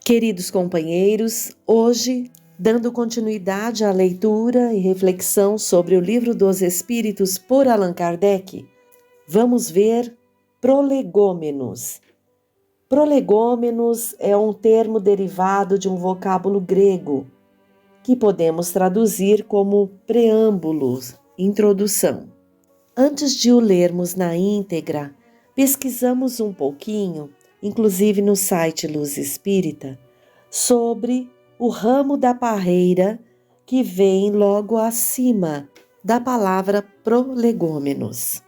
Queridos companheiros, hoje, dando continuidade à leitura e reflexão sobre o Livro dos Espíritos por Allan Kardec, vamos ver prolegômenos. Prolegômenos é um termo derivado de um vocábulo grego, que podemos traduzir como preâmbulos, introdução. Antes de o lermos na íntegra, pesquisamos um pouquinho, inclusive no site Luz Espírita, sobre o ramo da parreira que vem logo acima da palavra prolegômenos.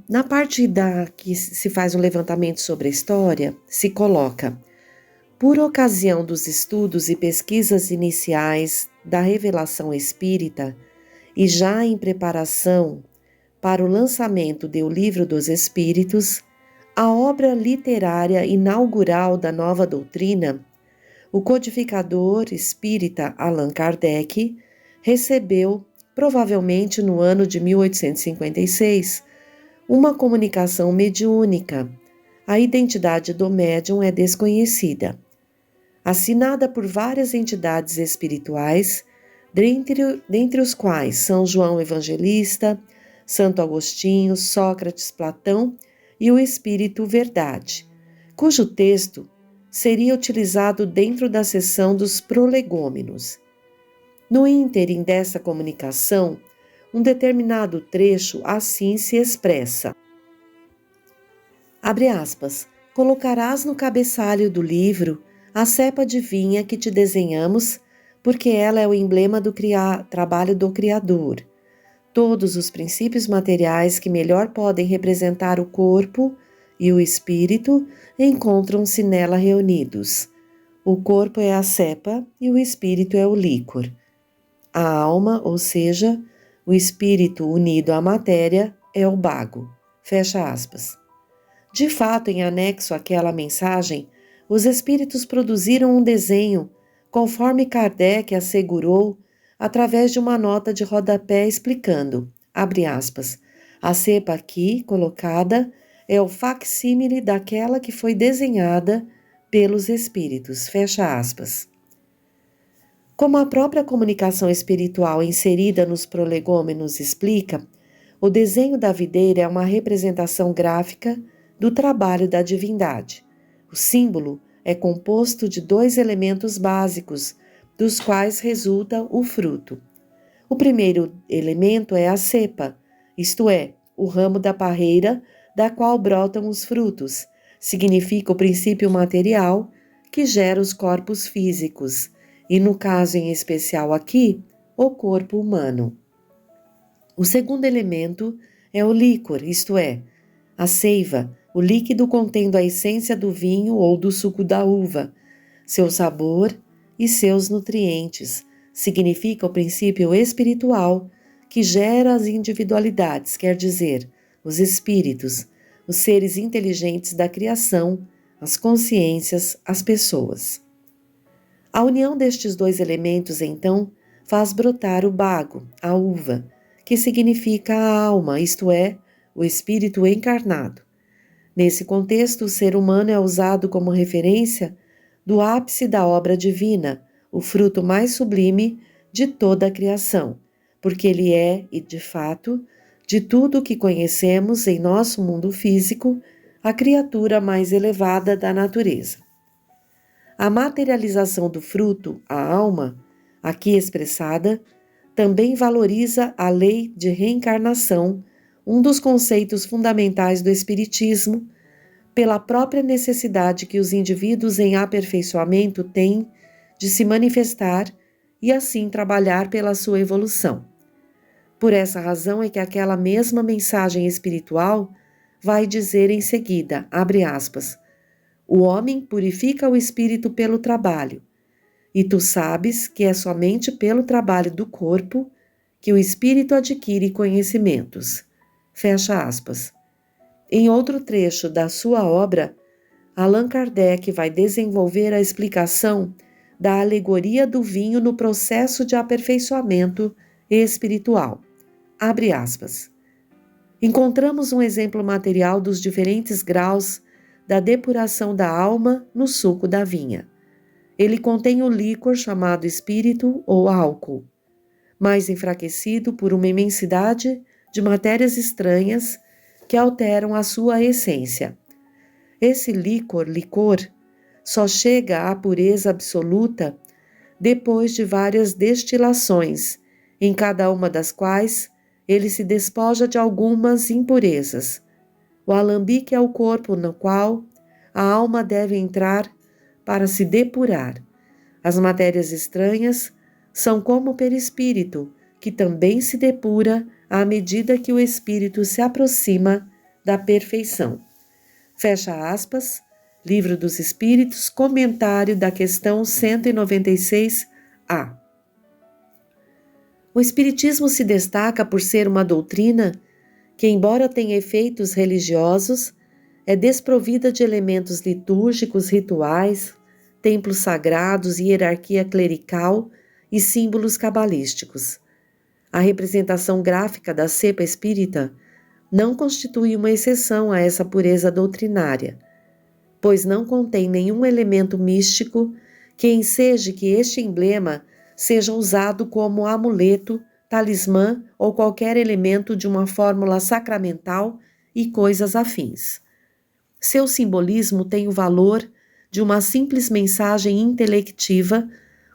Na parte que se faz um levantamento sobre a história, se coloca: por ocasião dos estudos e pesquisas iniciais da revelação espírita e já em preparação para o lançamento do Livro dos Espíritos, a obra literária inaugural da nova doutrina, o codificador espírita Allan Kardec recebeu, provavelmente no ano de 1856, uma comunicação mediúnica. A identidade do médium é desconhecida. Assinada por várias entidades espirituais, dentre os quais São João Evangelista, Santo Agostinho, Sócrates, Platão e o Espírito Verdade, cujo texto seria utilizado dentro da seção dos prolegômenos. No ínterim dessa comunicação, um determinado trecho assim se expressa. Abre aspas, colocarás no cabeçalho do livro a cepa divina que te desenhamos, porque ela é o emblema do trabalho do Criador. Todos os princípios materiais que melhor podem representar o corpo e o espírito encontram-se nela reunidos. O corpo é a cepa e o espírito é o líquor. A alma, ou seja, o espírito unido à matéria, é o bago. Fecha aspas. De fato, em anexo àquela mensagem, os espíritos produziram um desenho, conforme Kardec assegurou, através de uma nota de rodapé explicando, abre aspas, a cepa aqui colocada é o facsímile daquela que foi desenhada pelos espíritos, fecha aspas. Como a própria comunicação espiritual inserida nos prolegômenos explica, o desenho da videira é uma representação gráfica do trabalho da divindade. O símbolo é composto de dois elementos básicos, dos quais resulta o fruto. O primeiro elemento é a cepa, isto é, o ramo da parreira da qual brotam os frutos. Significa o princípio material que gera os corpos físicos, e no caso em especial aqui, o corpo humano. O segundo elemento é o líquor, isto é, a seiva, o líquido contendo a essência do vinho ou do suco da uva, seu sabor e seus nutrientes. Significa o princípio espiritual que gera as individualidades, quer dizer, os espíritos, os seres inteligentes da criação, as consciências, as pessoas. A união destes dois elementos, então, faz brotar o bago, a uva, que significa a alma, isto é, o espírito encarnado. Nesse contexto, o ser humano é usado como referência do ápice da obra divina, o fruto mais sublime de toda a criação, porque ele é, e de fato, de tudo o que conhecemos em nosso mundo físico, a criatura mais elevada da natureza. A materialização do fruto, a alma, aqui expressada, também valoriza a lei de reencarnação, um dos conceitos fundamentais do Espiritismo, pela própria necessidade que os indivíduos em aperfeiçoamento têm de se manifestar e assim trabalhar pela sua evolução. Por essa razão é que aquela mesma mensagem espiritual vai dizer em seguida, abre aspas, o homem purifica o espírito pelo trabalho, e tu sabes que é somente pelo trabalho do corpo que o espírito adquire conhecimentos. Fecha aspas. Em outro trecho da sua obra, Allan Kardec vai desenvolver a explicação da alegoria do vinho no processo de aperfeiçoamento espiritual. Abre aspas. Encontramos um exemplo material dos diferentes graus da depuração da alma no suco da vinha. Ele contém o líquor chamado espírito ou álcool, mais enfraquecido por uma imensidade de matérias estranhas que alteram a sua essência. Esse licor, só chega à pureza absoluta depois de várias destilações, em cada uma das quais ele se despoja de algumas impurezas. O alambique é o corpo no qual a alma deve entrar para se depurar. As matérias estranhas são como o perispírito, que também se depura à medida que o espírito se aproxima da perfeição. Fecha aspas, Livro dos Espíritos, comentário da questão 196A. O Espiritismo se destaca por ser uma doutrina que, embora tenha efeitos religiosos, é desprovida de elementos litúrgicos, rituais, templos sagrados, hierarquia clerical e símbolos cabalísticos. A representação gráfica da cepa espírita não constitui uma exceção a essa pureza doutrinária, pois não contém nenhum elemento místico que enseje que este emblema seja usado como amuleto, talismã ou qualquer elemento de uma fórmula sacramental e coisas afins. Seu simbolismo tem o valor de uma simples mensagem intelectiva,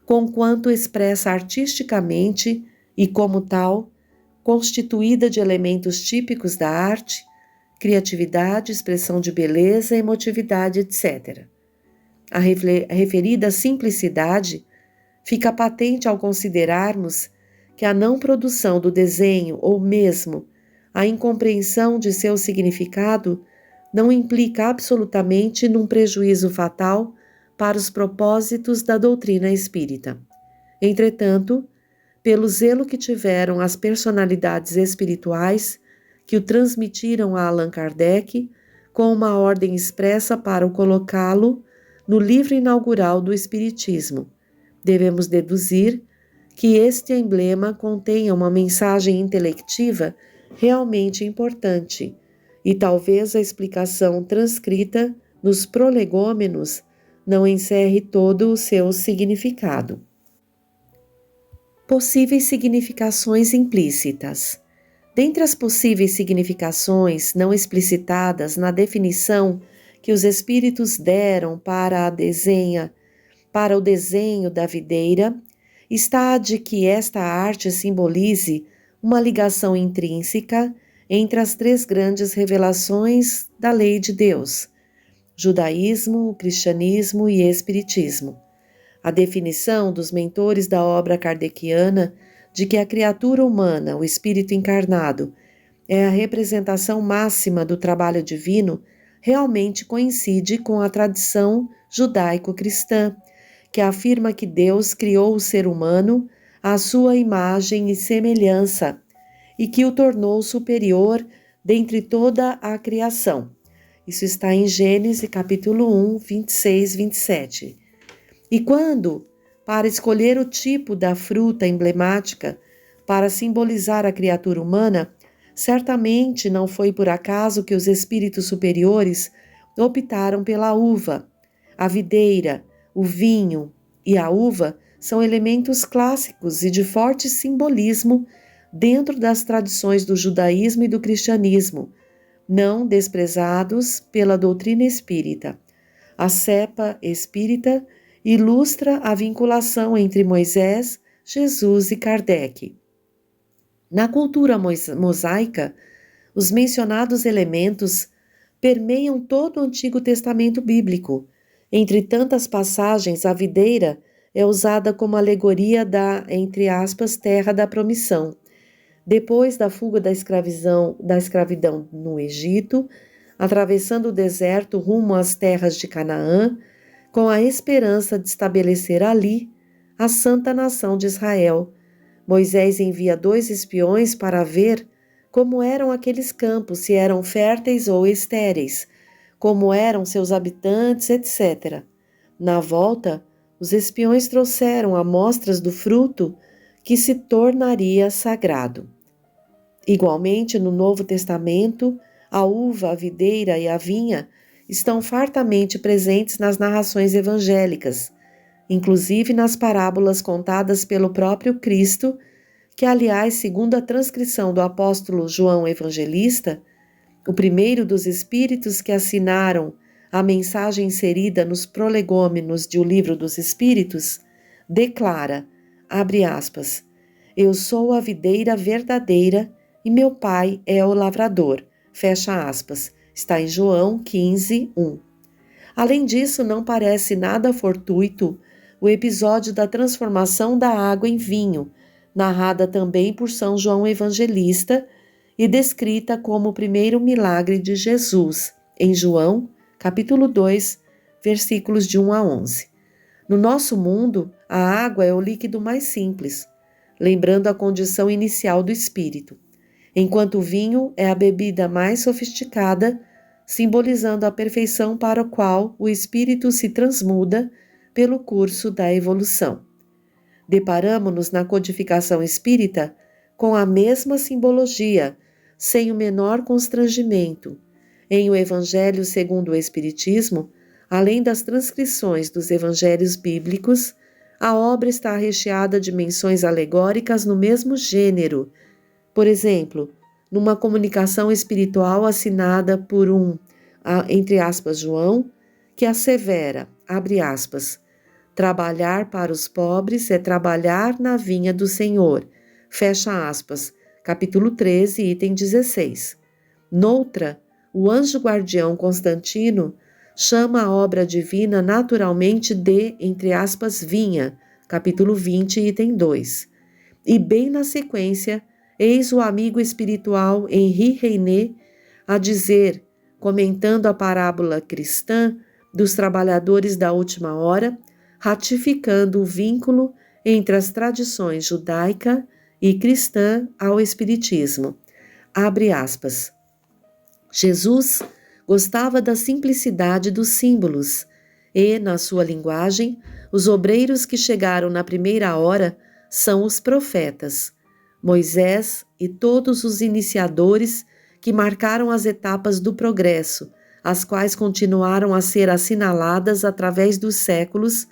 conquanto expressa artisticamente e, como tal, constituída de elementos típicos da arte, criatividade, expressão de beleza, emotividade, etc. A referida simplicidade fica patente ao considerarmos que a não produção do desenho ou mesmo a incompreensão de seu significado não implica absolutamente num prejuízo fatal para os propósitos da doutrina espírita. Entretanto, pelo zelo que tiveram as personalidades espirituais que o transmitiram a Allan Kardec, com uma ordem expressa para o colocá-lo no livro inaugural do Espiritismo, devemos deduzir que este emblema contenha uma mensagem intelectiva realmente importante, e talvez a explicação transcrita nos prolegômenos não encerre todo o seu significado. Possíveis significações implícitas. Dentre as possíveis significações não explicitadas na definição que os espíritos deram para o desenho da videira, está a de que esta arte simbolize uma ligação intrínseca entre as três grandes revelações da lei de Deus: judaísmo, o cristianismo e espiritismo. A definição dos mentores da obra kardeciana de que a criatura humana, o espírito encarnado, é a representação máxima do trabalho divino, realmente coincide com a tradição judaico-cristã, que afirma que Deus criou o ser humano à sua imagem e semelhança e que o tornou superior dentre toda a criação. Isso está em Gênesis capítulo 1, 26, 27. E quando, para escolher o tipo da fruta emblemática para simbolizar a criatura humana, certamente não foi por acaso que os espíritos superiores optaram pela uva. A videira, o vinho e a uva são elementos clássicos e de forte simbolismo dentro das tradições do judaísmo e do cristianismo, não desprezados pela doutrina espírita. A cepa espírita ilustra a vinculação entre Moisés, Jesus e Kardec. Na cultura mosaica, os mencionados elementos permeiam todo o Antigo Testamento bíblico. Entre tantas passagens, a videira é usada como alegoria da, entre aspas, terra da promissão. Depois da fuga da escravidão no Egito, atravessando o deserto rumo às terras de Canaã, com a esperança de estabelecer ali a santa nação de Israel, Moisés envia 2 espiões para ver como eram aqueles campos, se eram férteis ou estéreis, como eram seus habitantes, etc. Na volta, os espiões trouxeram amostras do fruto que se tornaria sagrado. Igualmente, no Novo Testamento, a uva, a videira e a vinha estão fartamente presentes nas narrações evangélicas, inclusive nas parábolas contadas pelo próprio Cristo, que, aliás, segundo a transcrição do apóstolo João Evangelista, o primeiro dos espíritos que assinaram a mensagem inserida nos prolegômenos de O Livro dos Espíritos, declara, abre aspas, eu sou a videira verdadeira e meu pai é o lavrador, fecha aspas, está em João 15, 1. Além disso, não parece nada fortuito o episódio da transformação da água em vinho, narrada também por São João Evangelista e descrita como o primeiro milagre de Jesus, em João, capítulo 2, versículos de 1 a 11. No nosso mundo, a água é o líquido mais simples, lembrando a condição inicial do espírito, enquanto o vinho é a bebida mais sofisticada, simbolizando a perfeição para a qual o espírito se transmuda pelo curso da evolução. Deparamo-nos na codificação espírita com a mesma simbologia, sem o menor constrangimento. Em O Evangelho segundo o Espiritismo, além das transcrições dos evangelhos bíblicos, a obra está recheada de menções alegóricas no mesmo gênero. Por exemplo, numa comunicação espiritual assinada por entre aspas, João, que assevera, abre aspas, trabalhar para os pobres é trabalhar na vinha do Senhor, fecha aspas, capítulo 13, item 16. Noutra, o anjo guardião Constantino chama a obra divina naturalmente de, entre aspas, vinha, capítulo 20, item 2. E bem na sequência, eis o amigo espiritual Henri Reinet a dizer, comentando a parábola cristã dos trabalhadores da última hora, ratificando o vínculo entre as tradições judaica e cristã ao espiritismo. Abre aspas. Jesus gostava da simplicidade dos símbolos e, na sua linguagem, os obreiros que chegaram na primeira hora são os profetas, Moisés e todos os iniciadores que marcaram as etapas do progresso, as quais continuaram a ser assinaladas através dos séculos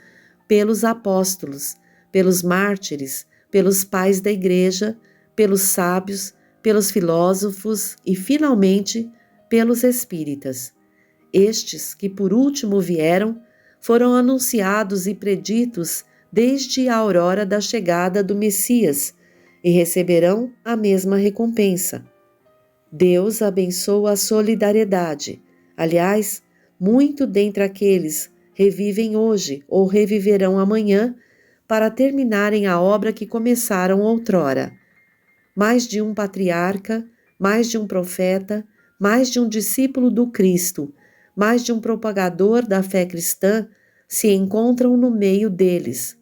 pelos apóstolos, pelos mártires, pelos pais da igreja, pelos sábios, pelos filósofos e, finalmente, pelos espíritas. Estes, que por último vieram, foram anunciados e preditos desde a aurora da chegada do Messias e receberão a mesma recompensa. Deus abençoa a solidariedade. Aliás, muito dentre aqueles revivem hoje ou reviverão amanhã para terminarem a obra que começaram outrora. Mais de um patriarca, mais de um profeta, mais de um discípulo do Cristo, mais de um propagador da fé cristã se encontram no meio deles,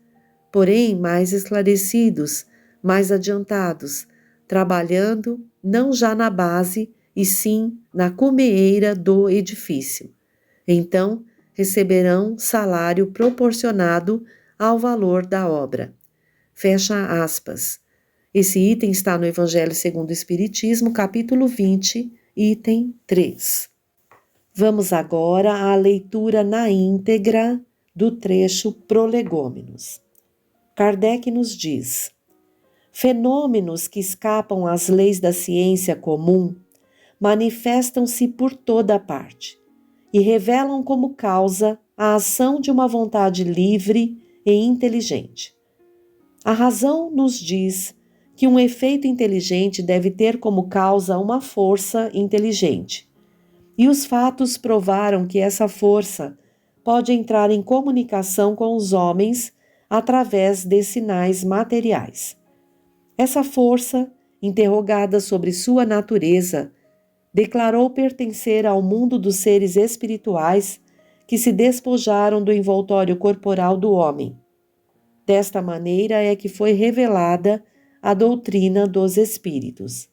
porém mais esclarecidos, mais adiantados, trabalhando não já na base, e sim na cumeeira do edifício. Então, receberão salário proporcionado ao valor da obra. Fecha aspas. Esse item está no Evangelho segundo o Espiritismo, capítulo 20, item 3. Vamos agora à leitura na íntegra do trecho Prolegômenos. Kardec nos diz: fenômenos que escapam às leis da ciência comum manifestam-se por toda parte e revelam como causa a ação de uma vontade livre e inteligente. A razão nos diz que um efeito inteligente deve ter como causa uma força inteligente. E os fatos provaram que essa força pode entrar em comunicação com os homens através de sinais materiais. Essa força, interrogada sobre sua natureza, declarou pertencer ao mundo dos seres espirituais que se despojaram do envoltório corporal do homem. Desta maneira é que foi revelada a doutrina dos espíritos.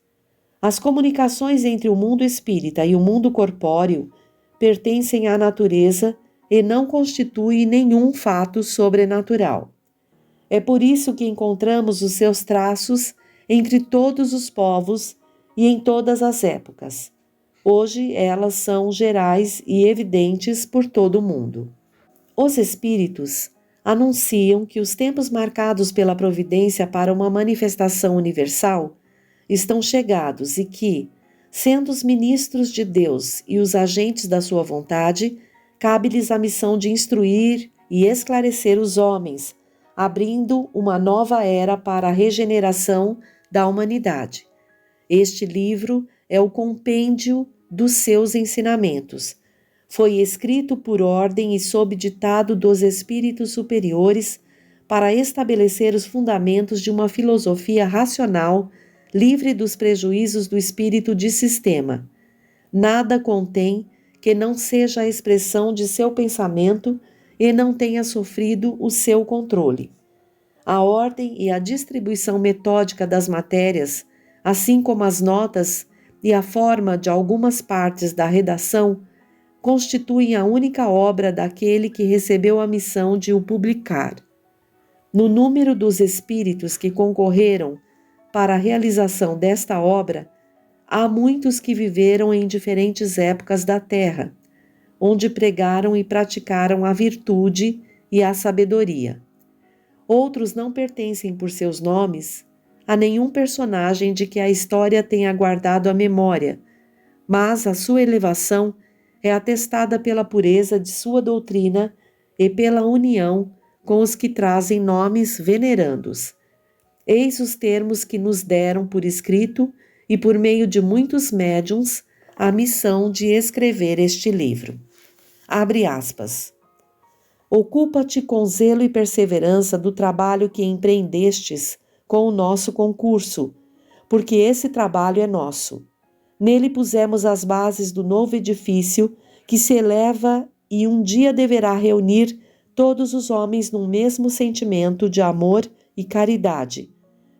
As comunicações entre o mundo espírita e o mundo corpóreo pertencem à natureza e não constituem nenhum fato sobrenatural. É por isso que encontramos os seus traços entre todos os povos e em todas as épocas. Hoje elas são gerais e evidentes por todo o mundo. Os espíritos anunciam que os tempos marcados pela providência para uma manifestação universal estão chegados e que, sendo os ministros de Deus e os agentes da sua vontade, cabe-lhes a missão de instruir e esclarecer os homens, abrindo uma nova era para a regeneração da humanidade. Este livro é o compêndio dos seus ensinamentos. Foi escrito por ordem e sob ditado dos espíritos superiores para estabelecer os fundamentos de uma filosofia racional, livre dos prejuízos do espírito de sistema. Nada contém que não seja a expressão de seu pensamento e não tenha sofrido o seu controle. A ordem e a distribuição metódica das matérias, assim como as notas e a forma de algumas partes da redação, constituem a única obra daquele que recebeu a missão de o publicar. No número dos espíritos que concorreram para a realização desta obra, há muitos que viveram em diferentes épocas da terra, onde pregaram e praticaram a virtude e a sabedoria. Outros não pertencem por seus nomes a nenhum personagem de que a história tenha guardado a memória, mas a sua elevação é atestada pela pureza de sua doutrina e pela união com os que trazem nomes venerandos. Eis os termos que nos deram por escrito e por meio de muitos médiuns a missão de escrever este livro. Abre aspas. Ocupa-te com zelo e perseverança do trabalho que empreendestes com o nosso concurso, porque esse trabalho é nosso. Nele pusemos as bases do novo edifício que se eleva e um dia deverá reunir todos os homens num mesmo sentimento de amor e caridade.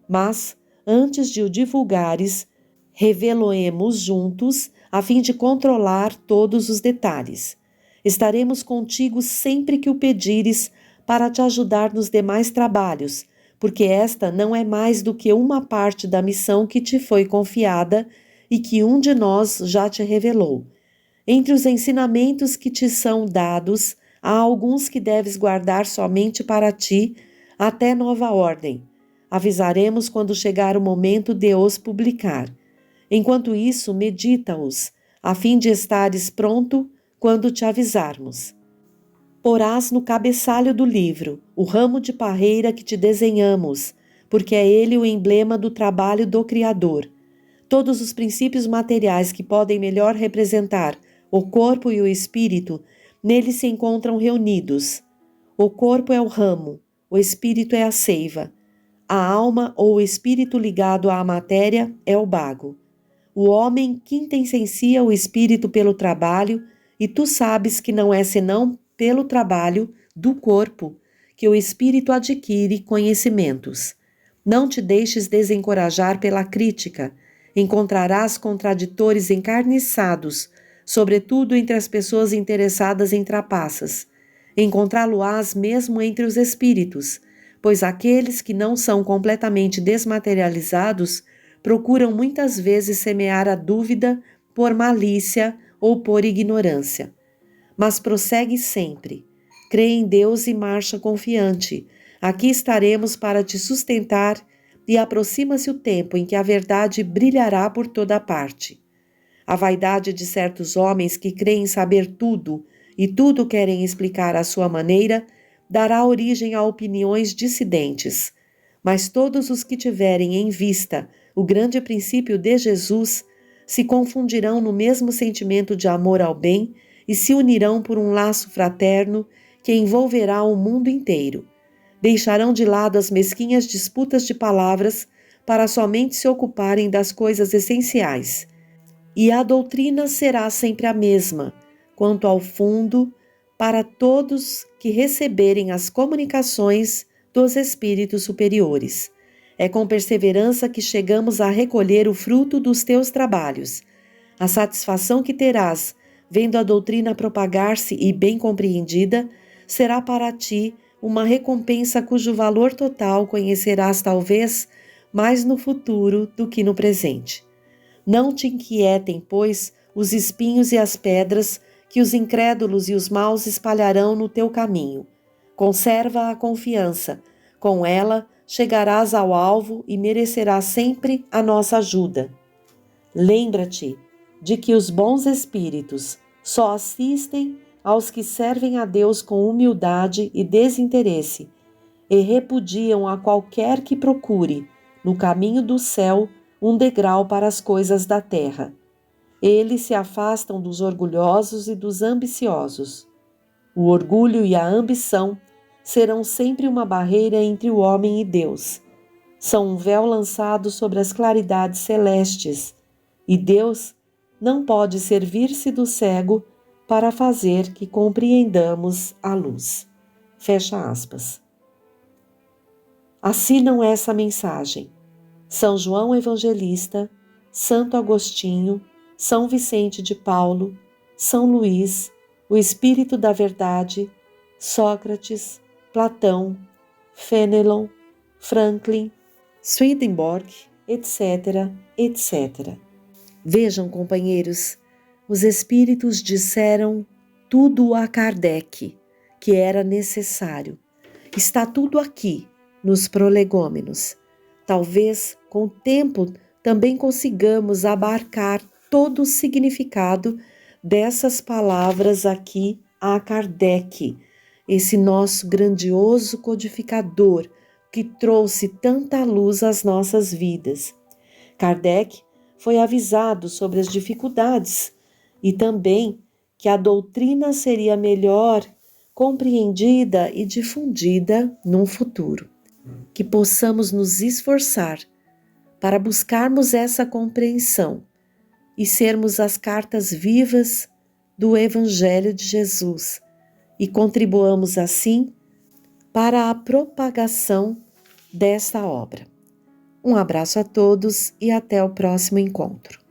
Mas, antes de o divulgares, revelo-emos juntos a fim de controlar todos os detalhes. Estaremos contigo sempre que o pedires para te ajudar nos demais trabalhos, porque esta não é mais do que uma parte da missão que te foi confiada e que um de nós já te revelou. Entre os ensinamentos que te são dados, há alguns que deves guardar somente para ti, até nova ordem. Avisaremos quando chegar o momento de os publicar. Enquanto isso, medita-os, a fim de estares pronto quando te avisarmos. Porás no cabeçalho do livro o ramo de parreira que te desenhamos, porque é ele o emblema do trabalho do Criador. Todos os princípios materiais que podem melhor representar o corpo e o espírito, nele se encontram reunidos. O corpo é o ramo, o espírito é a seiva. A alma ou o espírito ligado à matéria é o bago. O homem quintessencia o espírito pelo trabalho, e tu sabes que não é senão pelo trabalho do corpo que o espírito adquire conhecimentos. Não te deixes desencorajar pela crítica. Encontrarás contraditores encarniçados, sobretudo entre as pessoas interessadas em trapaças. Encontrá-lo-ás mesmo entre os espíritos, pois aqueles que não são completamente desmaterializados procuram muitas vezes semear a dúvida por malícia ou por ignorância. Mas prossegue sempre. Crê em Deus e marcha confiante. Aqui estaremos para te sustentar e aproxima-se o tempo em que a verdade brilhará por toda parte. A vaidade de certos homens que creem saber tudo e tudo querem explicar à sua maneira dará origem a opiniões dissidentes. Mas todos os que tiverem em vista o grande princípio de Jesus se confundirão no mesmo sentimento de amor ao bem e se unirão por um laço fraterno que envolverá o mundo inteiro. Deixarão de lado as mesquinhas disputas de palavras para somente se ocuparem das coisas essenciais. E a doutrina será sempre a mesma, quanto ao fundo, para todos que receberem as comunicações dos espíritos superiores. É com perseverança que chegamos a recolher o fruto dos teus trabalhos. A satisfação que terás, vendo a doutrina propagar-se e bem compreendida, será para ti uma recompensa cujo valor total conhecerás talvez mais no futuro do que no presente. Não te inquietem, pois, os espinhos e as pedras que os incrédulos e os maus espalharão no teu caminho. Conserva a confiança, com ela chegarás ao alvo e merecerás sempre a nossa ajuda. Lembra-te de que os bons espíritos só assistem aos que servem a Deus com humildade e desinteresse e repudiam a qualquer que procure, no caminho do céu, um degrau para as coisas da terra. Eles se afastam dos orgulhosos e dos ambiciosos. O orgulho e a ambição serão sempre uma barreira entre o homem e Deus. São um véu lançado sobre as claridades celestes, e Deus não pode servir-se do cego para fazer que compreendamos a luz. Fecha aspas. Assinam essa mensagem São João Evangelista, Santo Agostinho, São Vicente de Paulo, São Luís, o Espírito da Verdade, Sócrates, Platão, Fenelon, Franklin, Swedenborg, etc., etc. Vejam, companheiros, os espíritos disseram tudo a Kardec, que era necessário. Está tudo aqui, nos prolegômenos. Talvez, com o tempo, também consigamos abarcar todo o significado dessas palavras aqui a Kardec, esse nosso grandioso codificador que trouxe tanta luz às nossas vidas. Kardec foi avisado sobre as dificuldades e também que a doutrina seria melhor compreendida e difundida num futuro. Que possamos nos esforçar para buscarmos essa compreensão e sermos as cartas vivas do Evangelho de Jesus e contribuamos assim para a propagação desta obra. Um abraço a todos e até o próximo encontro.